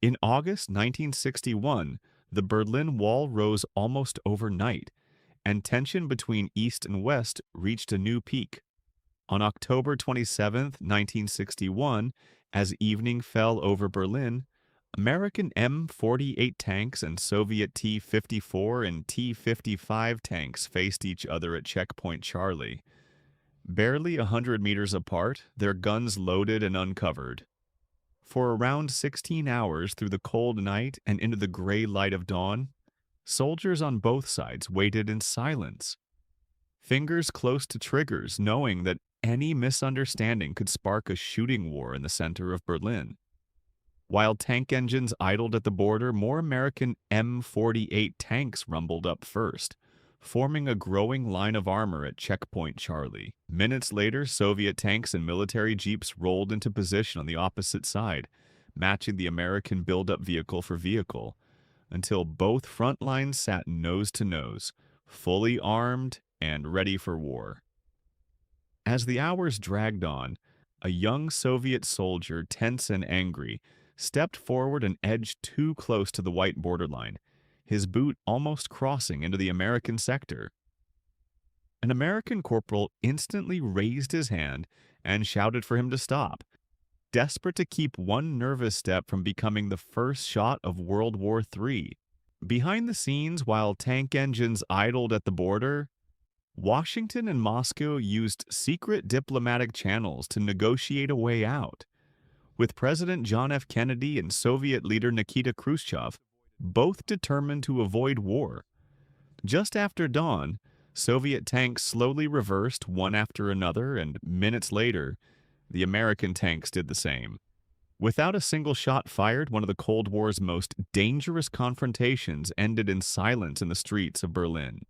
In August 1961, the Berlin Wall rose almost overnight, and tension between East and West reached a new peak. On October 27, 1961, as evening fell over Berlin, American M-48 tanks and Soviet T-54 and T-55 tanks faced each other at Checkpoint Charlie. Barely 100 meters apart, their guns loaded and uncovered. For around 16 hours through the cold night and into the gray light of dawn, soldiers on both sides waited in silence, fingers close to triggers, knowing that any misunderstanding could spark a shooting war in the center of Berlin. While tank engines idled at the border, more American M48 tanks rumbled up first, forming a growing line of armor at Checkpoint Charlie. Minutes later, Soviet tanks and military jeeps rolled into position on the opposite side, matching the American buildup vehicle for vehicle, until both front lines sat nose to nose, fully armed and ready for war. As the hours dragged on, a young Soviet soldier, tense and angry, stepped forward and edged too close to the white borderline, his boot almost crossing into the American sector. An American corporal instantly raised his hand and shouted for him to stop, desperate to keep one nervous step from becoming the first shot of World War III. Behind the scenes, while tank engines idled at the border, Washington and Moscow used secret diplomatic channels to negotiate a way out, with President John F. Kennedy and Soviet leader Nikita Khrushchev both determined to avoid war. Just after dawn, Soviet tanks slowly reversed one after another, and minutes later, the American tanks did the same. Without a single shot fired, one of the Cold War's most dangerous confrontations ended in silence in the streets of Berlin.